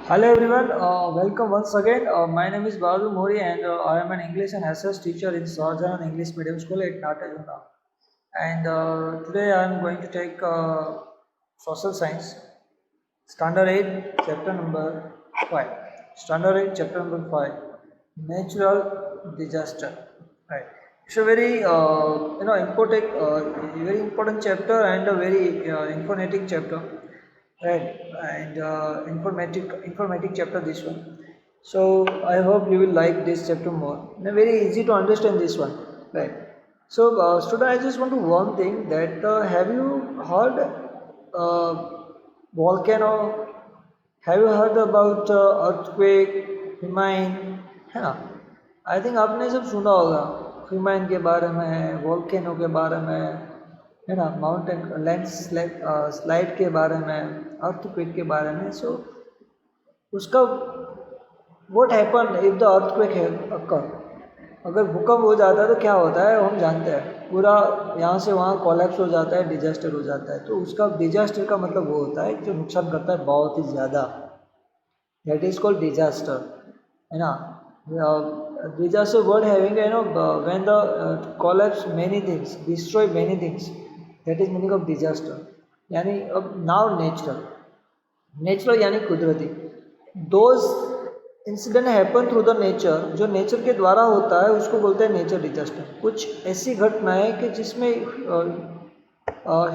Hello everyone, welcome once again. My name is Bahadur Mori and I am an English and SS teacher in Sarjan English Medium School at Natajuna. And today I am going to take Social Science, Standard 8, Chapter number 5. Standard 8, Chapter number 5, Natural Disaster. Right. It's a very very important chapter and a very informative chapter, right? And informatic chapter this one. So I hope you will like this chapter more. And very easy to understand this one, right? So student, I just want to one thing that have you heard uh, volcano? Have you heard about earthquake, famine? है ना? I think आपने सब सुना होगा, famine के बारे में, volcano के बारे में, है ना, माउंटेन लैंड स्लाइड के बारे में, अर्थक्वेक के बारे में. सो उसका what happen if the earthquake है अकर, अगर भूकंप हो जाता है तो क्या होता है हम जानते हैं. पूरा यहाँ से वहाँ कोलैप्स हो जाता है, डिजास्टर हो जाता है. तो उसका डिजास्टर का मतलब वो होता है जो नुकसान करता है बहुत ही ज़्यादा. दैट इज कॉल्ड डिजास्टर, है ना. Disaster word having when the collapse many things, destroy many things, that is meaning of disaster. यानी अब नाउ नेचुरल, नेचुरल यानी कुदरती. Those incident happen through the nature, जो नेचर के द्वारा होता है उसको बोलते हैं नेचर डिजास्टर. कुछ ऐसी घटनाएं कि जिसमें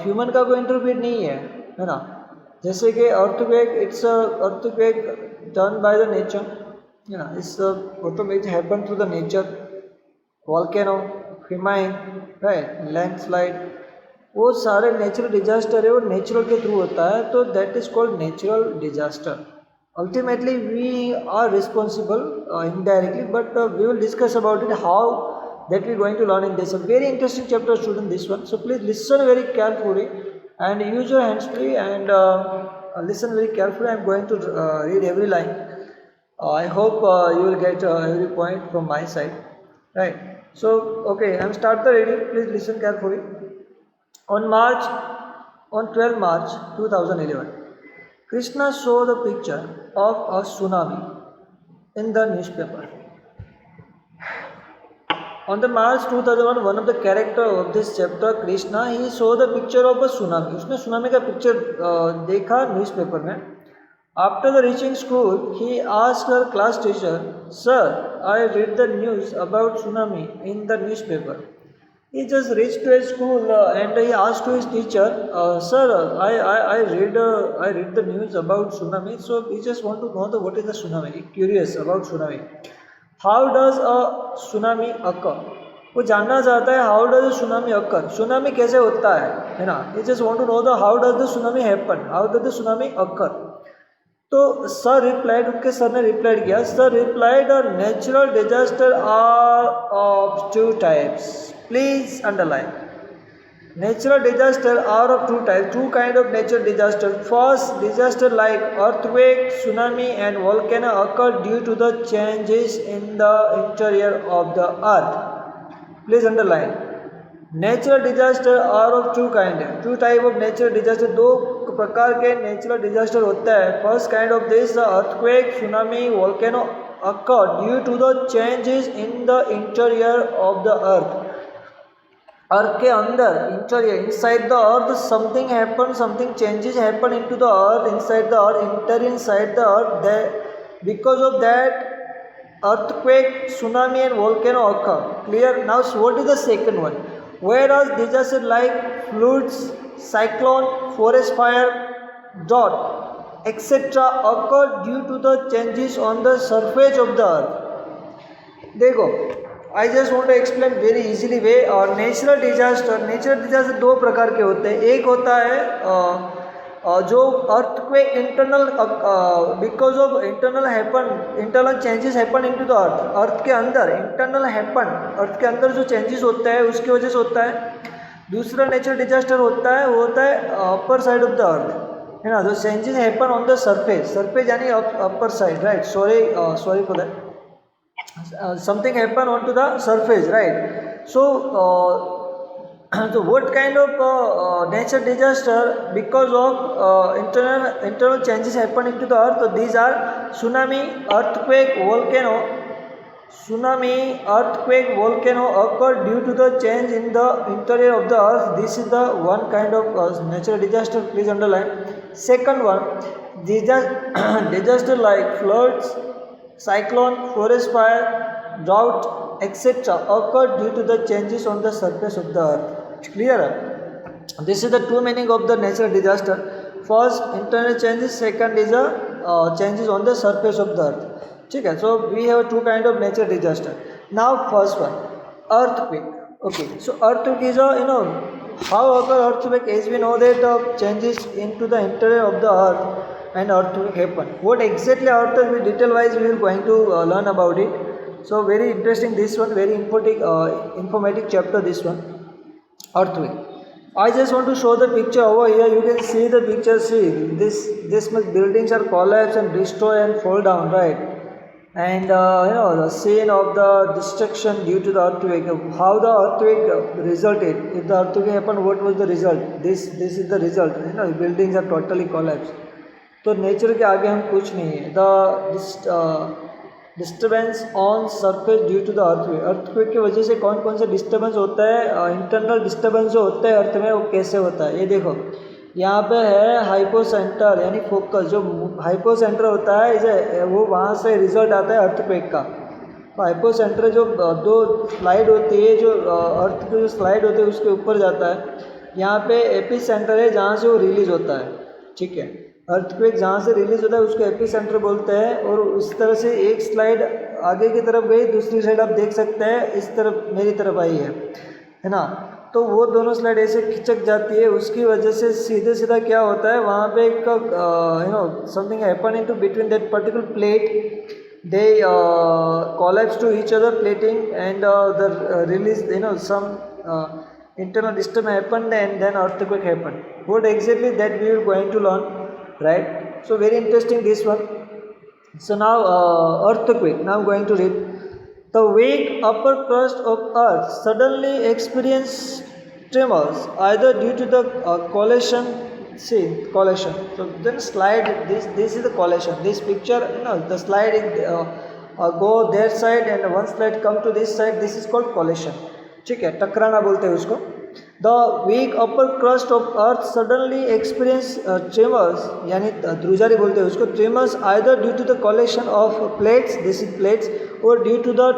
ह्यूमन का कोई इंटरफेयर नहीं है ना. जैसे कि earthquake, it's earthquake done by the nature, है ना. Is it happen through the nature. Volcano, हिमाइन, राइट, लैंडस्लाइड, वो सारे नेचुरल डिजास्टर है, वो नेचुरल के थ्रू होता है. तो that is called natural disaster. Ultimately, we are responsible indirectly, but we will discuss about it how that we are going to learn in this. A very interesting chapter, student, this one. So please listen very carefully and use your hands free and listen very carefully. I am going to read every line. I hope you will get every point from my side. Right. So okay, I am start the reading. Please listen carefully. On March, on 12 March 2011. Krishna saw the picture of a tsunami in the newspaper. On the March 2001, one of the character of this chapter, Krishna, he saw the picture of a tsunami. उसने tsunami का picture देखा newspaper में. After the reaching school, he asked her class teacher, "Sir, I read the news about tsunami in the newspaper." He just reached to his school and he asked to his teacher, "Sir, I read the news about tsunami." So he just want to know what is the tsunami. He curious about tsunami. How does a tsunami occur? वो जानना चाहता है how does a tsunami occur. tsunami कैसे होता है ना. He just want to know how does the tsunami happen. How does the tsunami occur. तो sir replied, उनके सर ने रिप्लाइड किया. Sir replied, natural disaster are of two types. Please underline. Natural disaster are of two types, two kind of natural disaster. First, disaster like earthquake, tsunami and volcano occur due to the changes in the interior of the earth. Please underline. Natural disaster are of two kind, two type of natural disaster, दो प्रकार के natural disaster होता है. First kind of this earthquake, tsunami, volcano occur due to the changes in the interior of the earth. अर्थ के अंदर, interior, inside the earth something happen, something changes happen into the earth, inside the earth, interior inside the earth. Because of that earthquake, tsunami and volcano occur. Clear? Now what is the second one? Whereas disaster like floods, cyclone, forest fire, drought, etc. occur due to the changes on the surface of the earth. देखो, I just want to explain very easily way. और natural disaster दो प्रकार के होते हैं. एक होता है जो earthquake internal, because of internal changes happen into the earth. Earth के अंदर इंटरनल हैपन, अर्थ के अंदर जो चेंजेस होता है उसकी वजह से होता है. दूसरा नेचुरल डिजास्टर होता है, वो होता है upper side of the earth, है ना. जो changes happen on the surface, यानी upper side, right. Sorry for that. Something happen onto the surface, right. So so what kind of natural disaster because of internal changes happen into the earth. So these are tsunami, earthquake, volcano. Tsunami, earthquake, volcano occur due to the change in the interior of the earth. This is the one kind of natural disaster. Please underline. Second one, disaster like floods, cyclone, forest fire, drought, etc. occur due to the changes on the surface of the earth. Clear? This is the two meaning of the natural disaster. First, internal changes. Second is the changes on the surface of the earth. Okay, so we have two kind of natural disaster. Now first one, earthquake. Okay, so earthquake is a how occur earthquake, as we know that changes into the interior of the earth and earthquake happen. What exactly earthquake, we detail wise we will going to learn about it. So very interesting this one, very important informative chapter this one, earthquake. I just want to show the picture over here. You can see the picture. See this much buildings are collapse and destroy and fall down, right? And the scene of the destruction due to the earthquake. How the earthquake resulted? If the earthquake happened, what was the result? This is the result. Buildings are totally collapsed. तो nature के आगे हम कुछ नहीं है. The disturbance on surface due to the earthquake. Earthquake की वजह से कौन कौन सा डिस्टर्बेंस होता है, इंटरनल डिस्टर्बेंस जो होता है अर्थ में, वो कैसे होता है. ये देखो यहाँ पे है हाइपोसेंटर यानी फोकस. जो हाइपोसेंटर होता है वो वहाँ से रिजल्ट आता है अर्थक्वेक का. तो हाइपोसेंटर जो दो स्लाइड होती है, जो अर्थ की जो स्लाइड होती है उसके ऊपर जाता है. यहाँ पे एपी सेंटर है जहाँ से वो रिलीज होता है. ठीक है, अर्थक्वेक जहाँ से रिलीज होता है उसको एपी सेंटर बोलते हैं. और उस तरह से एक स्लाइड आगे की तरफ गई, दूसरी साइड आप देख सकते हैं इस तरफ मेरी तरफ आई है ना. तो वो दोनों स्लाइड ऐसे खिंचक जाती है. उसकी वजह से सीधे सीधा क्या होता है, वहाँ पे एक something happen into between that particular plate. They collapse to each other plating and the release some internal disturbance happened and then earthquake happened. What exactly that we are going to learn, right? So very interesting this one. So now earthquake. Now I'm going to read. The weak upper crust of earth suddenly experienced tremors either due to the collision. See collision. So then slide. This is the collision. This picture, the slide go their side and one slide come to this side. This is called collision. ठीक है, टकराना बोलते हैं उसको. The weak upper crust of earth suddenly experience tremors, यानी ध्रुजारी बोलते हैं उसको. Tremors either due to the collision of plates, this is plates, or due to the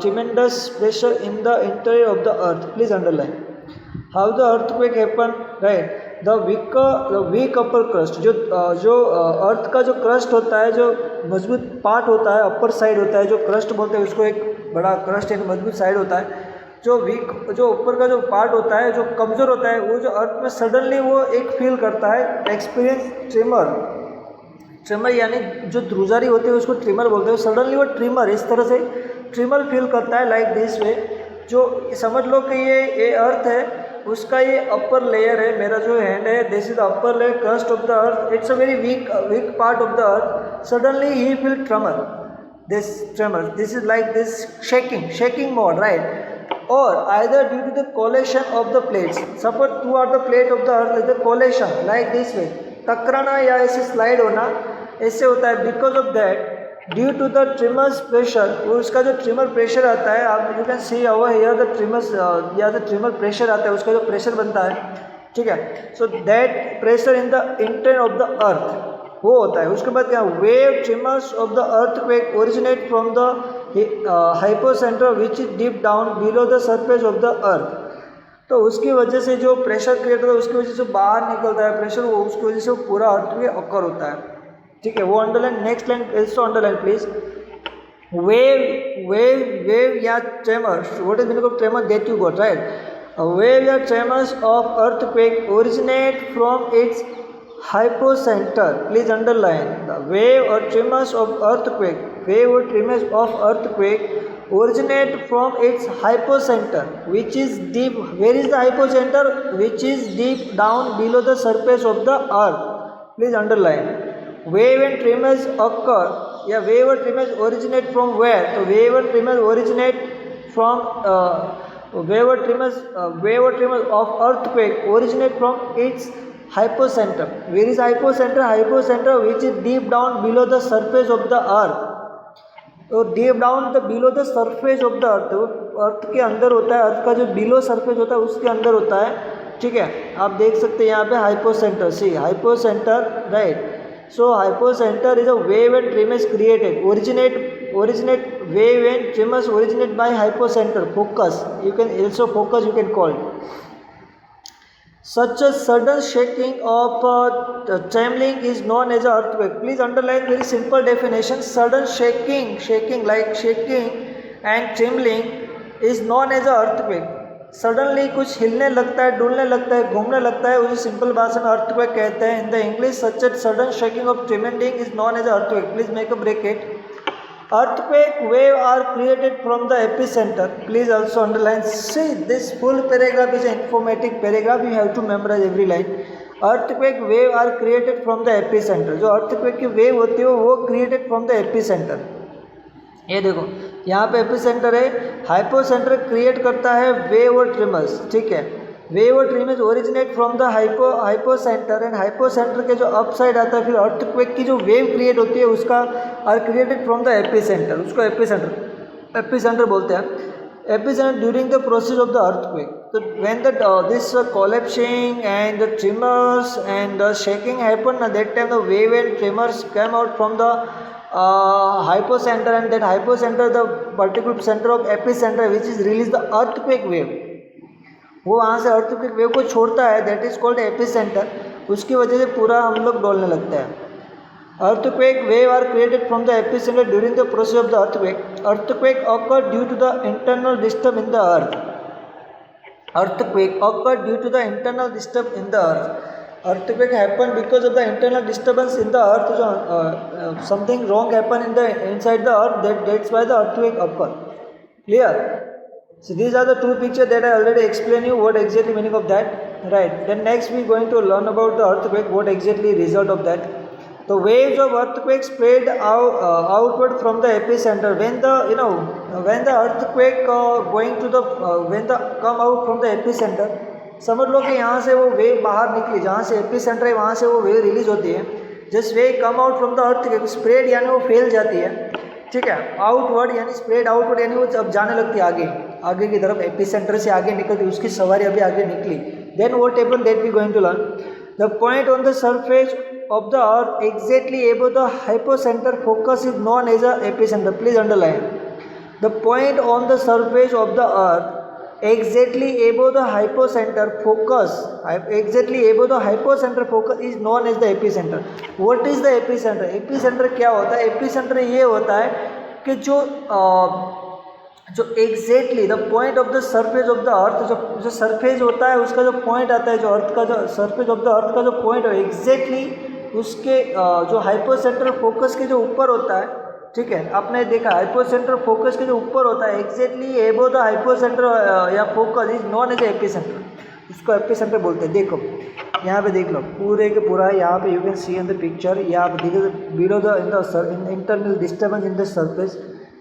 tremendous pressure in the interior of the earth. Please underline. How the earthquake happen, right? The weak upper crust, जो अर्थ का जो crust होता है, जो मजबूत part होता है, upper side होता है, जो क्रस्ट बोलते हैं उसको. एक बड़ा क्रस्ट एक मजबूत साइड होता है. जो ऊपर का जो पार्ट होता है, जो कमज़ोर होता है, वो जो अर्थ में सडनली वो एक फील करता है, एक्सपीरियंस ट्रिमर यानी जो ध्रुजारी होती है उसको ट्रिमर बोलते हैं. सडनली वो ट्रिमर इस तरह से ट्रिमर फील करता है, लाइक दिस वे. जो समझ लो कि ये अर्थ है, उसका ये अपर लेयर है, मेरा जो हैंड है, this is the upper layer crust of the earth. It's a very weak part of the earth. Suddenly he feel trimmer. This is like this shaking mode, right? Or either due to the collision of the plates. Suppose two are the plate of the earth, like the collision, like this way. टकराना या ऐसे slide होना ऐसे होता है. Because of that, due to the tremors pressure, वो उसका जो ट्रिमर प्रेशर आता है, आप you can see over here the tremors या द ट्रिमर प्रेशर आता है, उसका जो प्रेशर बनता है. ठीक है, so that pressure in the interior of the earth वो होता है. उसके बाद क्या, wave tremors of the earthquake originate from the hypocentre which is deep down below the surface of the अर्थ. तो उसकी वजह से जो प्रेशर क्रिएट होता है, उसकी वजह से बाहर निकलता है प्रेशर, वो उसकी वजह से वो पूरा अर्थक्वेक ऑकर होता है. ठीक है, वो underline. Next line is underline please. Wave या tremors. What is meaning of tremor? That you got, right? Wave या tremors of earthquake originate from its hypocenter. Please underline. The wave or tremors of earthquake originate from its hypocenter, which is deep. Where is the hypocenter? Which is deep down below the surface of the earth. Please underline. Wave and tremors occur. Yeah, wave or tremors originate from where? So wave or tremors originate from wave or tremors of earthquake originate from its hypocenter. Where is hypocenter? Hypocenter which is deep down below the surface of the earth. तो deep down the below the surface of the earth, earth के अंदर होता है, अर्थ का जो below surface होता है उसके अंदर होता है, ठीक है। आप देख सकते हैं यहाँ पे hypocentre, see hypocentre, right. So hypocentre is a wave and tremors created, originate wave and tremors originate by hypocentre focus, you can also focus you can call it. Such a sudden shaking of trembling is known as earthquake. Please underline very simple definition. Sudden shaking like shaking and trembling is known as earthquake. Suddenly कुछ हिलने लगता है, डुलने लगता है, घूमने लगता है, उसे सिंपल भाषा में earthquake कहते हैं. In the English, such a sudden shaking of trembling is known as earthquake. Please make a bracket. Earthquake wave are created from the epicenter. Please also underline. See, this full paragraph is an informative paragraph. You have to memorize every line. Earthquake wave are created from the epicenter. जो earthquake की wave होती है वो created from the epicenter. ये देखो यहाँ पे epicentre है, हाइपोसेंटर क्रिएट करता है वेव और ट्रिमर्स, ठीक है। वेव और trimmers originate from the hypocentre and hypocentre के जो अपसाइड आता है फिर अर्थक्वेक की जो वेव क्रिएट होती है उसका are created from the epicentre, उसको एपिसेंटर बोलते हैं। Epicentre during the process of the earthquake, तो when the this collapsing and the tremors and the shaking happen, that time the wave and tremors come out from the hypocenter, and that hypocenter the particular center of epicenter which is release the earthquake wave, वो वहाँ से earthquake wave को छोड़ता है, that is called epicenter। उसकी वजह से पूरा हम लोग डोलने लगता है। earthquake wave are created from the epicenter during the process of the earthquake. Earthquake occur due to the internal disturbance in the earth. Earthquake occur due to the internal disturbance in the earth. Earthquake happen because of the internal disturbance in the earth. So something wrong happen in the inside the earth, that's why the earthquake occur. Clear? So these are the two pictures that I already explained you what exactly meaning of that, right? Then next we going to learn about the earthquake, what exactly result of that. The waves of earthquake spread outward from the epicenter. When the when the earthquake going to the when the come out from the epicenter, समझ लो कि यहाँ से वो wave बाहर निकली, जहाँ से epicentre है वहाँ से वो वेव रिलीज होती है। Just wave come out from the earth, spread यानी वो फैल जाती है, ठीक है। आउटवर्ड यानी स्प्रेड आउटवर्ड यानी वो अब जाने लगती है आगे की तरफ, एपिसेंटर से आगे निकलती है, उसकी सवारी अभी आगे निकली। Then what happen that we going to learn. The point on the surface of the earth exactly above the hypocentre focus is known as a epicentre. Please underline, the point on the surface of the earth exactly above the hypocenter focus, exactly above the hypocenter focus is known as the epicenter. What is the epicenter? Epicenter क्या होता है? Epicenter ये होता है कि जो exactly the point of the surface of the earth, जो surface होता है उसका जो point आता है, जो अर्थ का जो surface of the earth का जो point है exactly उसके जो हाइपोसेंटर फोकस के जो ऊपर होता है, ठीक है। आपने देखा हाइपोसेंटर फोकस के जो ऊपर होता है एक्जैक्टली एबव द हाइपोसेंटर या focus is known as epicentre, उसको एपिसेंटर बोलते हैं। देखो यहाँ पे देख लो पूरे के पूरा, यहाँ पे you can C in the picture, यहाँ पे देखो below the in internal disturbance in the surface,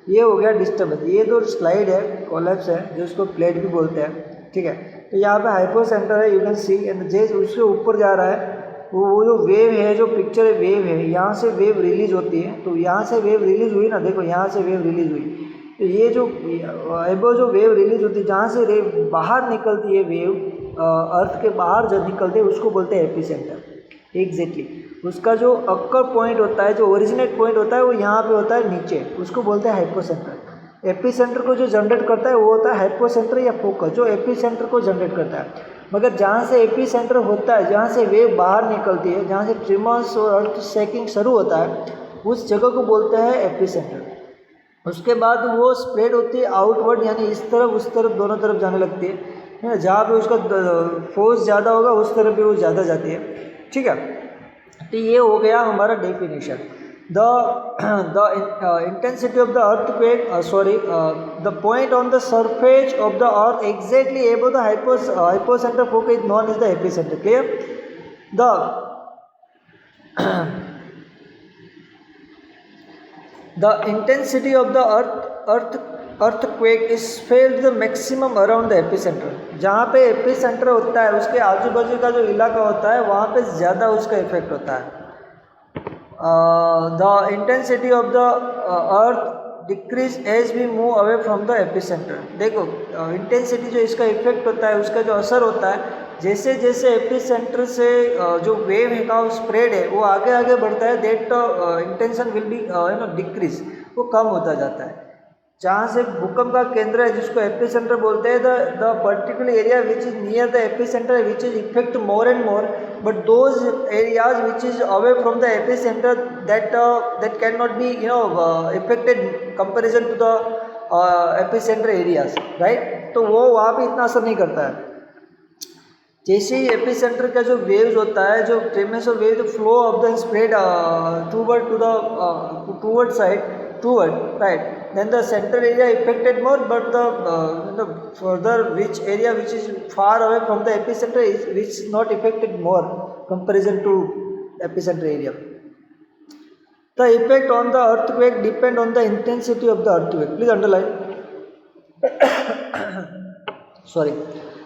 ये हो गया डिस्टर्बेंस। ये जो स्लाइड है कोलैप्स है जो उसको प्लेट भी बोलते हैं, ठीक है। तो यहाँ पे हाइपोसेंटर है, यू कैन सी, एंड जैसे उसके ऊपर जा रहा है वो जो वेव है, जो पिक्चर वेव है, यहाँ से वेव रिलीज होती है। तो यहाँ से वेव रिलीज हुई ना, देखो यहाँ से वेव रिलीज हुई, तो ये जो एबो जो वेव रिलीज होती है, जहाँ से वेव बाहर निकलती है, वेव अर्थ के बाहर जब निकलते हैं उसको बोलते हैं एपिसेंटर। एग्जैक्टली उसका जो अक्कर पॉइंट होता है, जो ओरिजिनेट पॉइंट होता है वो यहाँ पे होता है नीचे, उसको बोलते हैं हाइपोसेंटर। एपिसेंटर को जो जनरेट करता है वो होता है हाइपोसेंटर या फोकस, जो एपिसेंटर को जनरेट करता है। मगर जहाँ से एपिसेंटर होता है, जहाँ से वेव बाहर निकलती है, जहाँ से ट्रिमर्स और अर्थ शेकिंग शुरू होता है, उस जगह को बोलते हैं एपिसेंटर। उसके बाद वो स्प्रेड होती है आउटवर्ड, यानी इस तरफ उस तरफ दोनों तरफ जाने लगती है। जहाँ पे उसका फोर्स ज़्यादा होगा उस तरफ भी वो ज़्यादा जाती है, ठीक है। तो ये हो गया हमारा definition. The intensity of the earthquake, the point on the surface of the earth exactly above the hypocenter focus is known as the epicenter. Clear? The intensity of the earth earthquake is felt the maximum around the epicenter. जहाँ पे epicentre होता है उसके आजू बाजू का जो इलाका होता है वहाँ पे ज़्यादा उसका इफेक्ट होता है. The intensity of the earth decrease as we move away from the epicenter. देखो इंटेंसिटी जो इसका इफेक्ट होता है उसका जो असर होता है जैसे जैसे एपिसेंटर से जो वेव है का स्प्रेड है वो आगे आगे बढ़ता है, that intention will be decrease, वो कम होता जाता है. जहाँ से भूकंप का केंद्र है जिसको एपिसेंटर बोलते हैं, the particular area which is near the epicentre which is affect more and more, but those areas which is away from the epicentre that can not be affected comparison to the epicentre areas, right. तो वो वहाँ पे इतना असर नहीं करता है. जैसे ही एपिसेंटर का जो वेव्स होता है, जो ट्रेमर्स और wave, the flow of the spread toward to the toward side toward, right, then the central area affected more, but the further which area which is far away from the epicenter is which not affected more comparison to epicenter area. The effect on the earthquake depend on the intensity of the earthquake. Please underline. Sorry.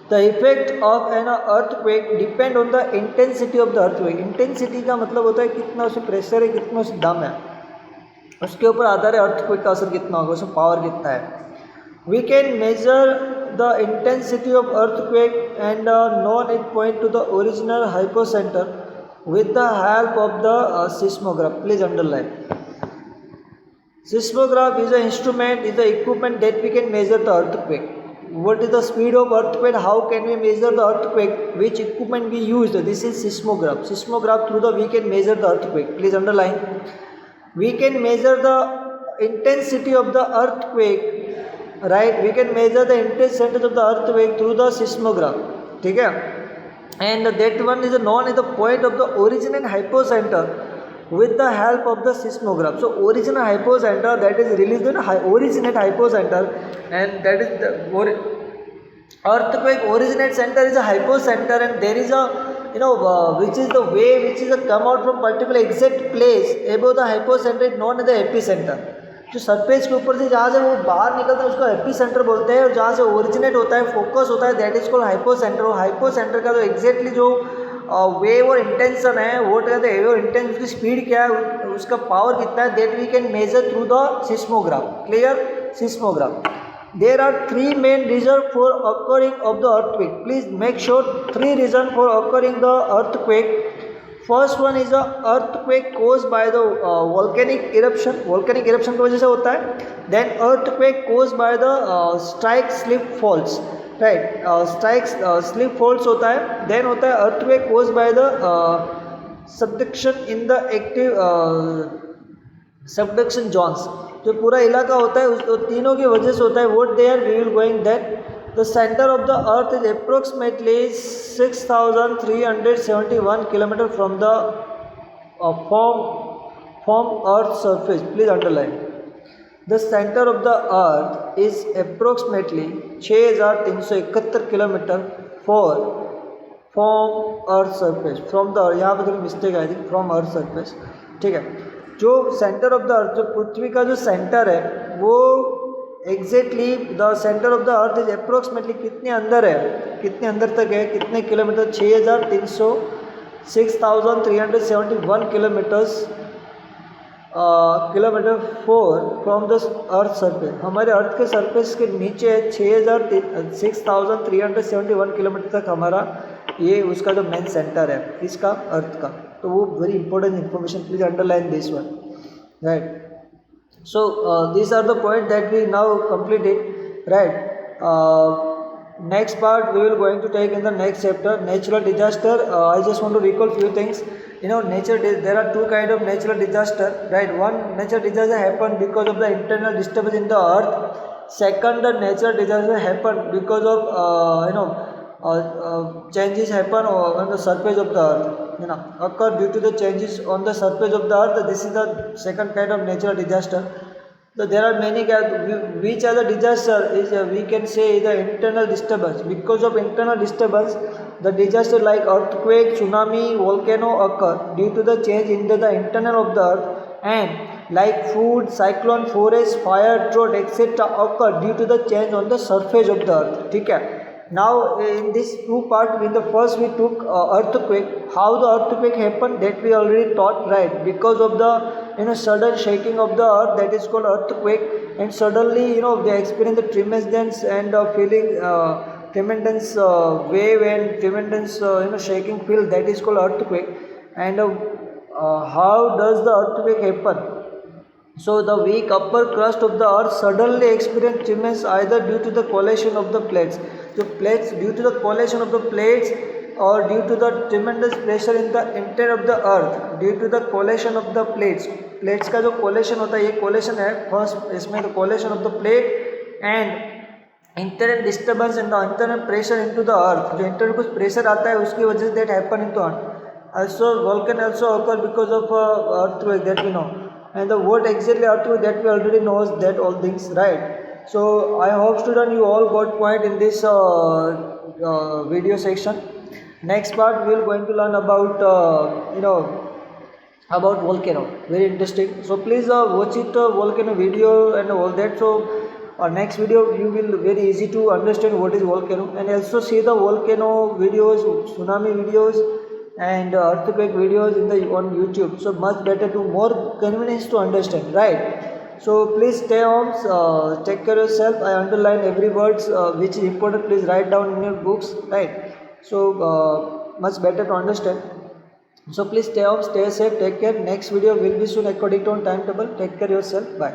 The effect of an earthquake depend on the intensity of the earthquake. Intensity का मतलब होता है कितना उसमें pressure है, कितना उसमें दम है, उसके ऊपर आधार है अर्थक्वेक का असर कितना होगा, उसमें पावर कितना है. We can measure the intensity of earthquake and known it point to the original hypocentre with the help of the seismograph. Please underline. Seismograph is a instrument, is the equipment that we can measure the earthquake. What is the speed of earthquake? How can we measure the earthquake? Which equipment we use? This is seismograph. Seismograph through the we can measure the earthquake. Please underline. We can measure the intensity of the earthquake, right? We can measure the intensity of the earthquake through the seismograph. ठीक है? And that one is known as the point of the originate hypocenter with the help of the seismograph. So original hypocenter, that is released in originate hypocenter, and that is the earthquake originate center is a hypocenter, and there is a which is the way which is a come out from particular exact place above the hypocenter is known as the epicenter. जो surface के ऊपर से जहाँ से वो बाहर निकलता है उसको एपिसेंटर बोलते हैं, और जहाँ से ओरिजिनेट होता है, फोकस होता है, दैट इज कॉल्ड हाइपोसेंटर. और हाइपोसेंटर का जो एग्जैक्टली जो वेव और इंटेंशन है, वो कहते हैं वेव इंटेंस, उसकी स्पीड क्या है, उसका पावर कितना है, that we can measure through the seismograph. Clear? Seismograph. There are three main reasons for occurring of the earthquake. Please make sure three reasons for occurring the earthquake. First one is a earthquake caused by the volcanic eruption. Volcanic eruption की वजह से होता है. Then earthquake caused by the strike slip faults. Right? Strike slip faults होता है. Then होता है earthquake caused by the subduction in the active subduction zones. जो पूरा इलाका होता है उस तीनों की वजह से होता है. What they are we will going that the centre of the earth is approximately 6371 kilometre from the from earth surface. Please underline. The centre of the earth is approximately 6371 kilometre from earth surface. From the, यहाँ पे थोड़ी mistake I थी, from earth surface. ठीक है. जो centre of the अर्थ, जो पृथ्वी का जो सेंटर है, वो exactly the centre of the earth is approximately कितने अंदर है, कितने अंदर तक है, कितने kilometre, 6371 kilometre 4 from the earth surface. हमारे अर्थ के सरफेस के नीचे 6371 किलोमीटर तक हमारा ये उसका जो मेन सेंटर है इसका अर्थ का. तो वो very important information. Please underline this one, right. So these are the point that we now completed, right. Next part we will going to take in the next chapter, natural disaster. I just want to recall few things. There are two kind of natural disaster, right. One natural disaster happen because of the internal disturbance in the earth. Second, the natural disaster happen because of changes happen on the surface of the earth, occur due to the changes on the surface of the earth. This is the second kind of natural disaster. So there are many which are the disaster is we can say the internal disturbance. Because of internal disturbance, the disaster like earthquake, tsunami, volcano occur due to the change in the internal of the earth, and like flood, cyclone, forest, fire, drought, etc. occur due to the change on the surface of the earth. ठीक है. Now in this two part, in the first we took earthquake. How the earthquake happened, that we already taught, right? Because of the sudden shaking of the earth, that is called earthquake, and suddenly they experience the tremendous and feeling tremendous wave and tremendous shaking feel, that is called earthquake. And how does the earthquake happen? So the weak upper crust of the earth suddenly experience tremors either due to the collision of the plates. So plates, due to the collision of the plates or due to the tremendous pressure in the interior of the earth, due to the collision of the plates. Plates का जो coalition होता है, ये coalition है first, इसमें the coalition of the plate and internal disturbance and the internal pressure into the अर्थ, जो internal कुछ pressure आता है उसकी वजह say that happen into earth. Also volcano also occur because of earthquake, that we know. And the what exactly earthquake, that we already knows that all things, right? So I hope student you all got point in this video section. Next part we will going to learn about about volcano, very interesting. So please watch it volcano video and all that. So next video you will very easy to understand what is volcano, and also see the volcano videos, tsunami videos and earthquake videos in the on YouTube. So much better to more convenience to understand, right? So please stay home, take care of yourself. I underline every words which is important. Please write down in your books, right? So much better to understand. So please stay home, stay safe, take care. Next video will be soon according to on timetable. Take care of yourself. Bye.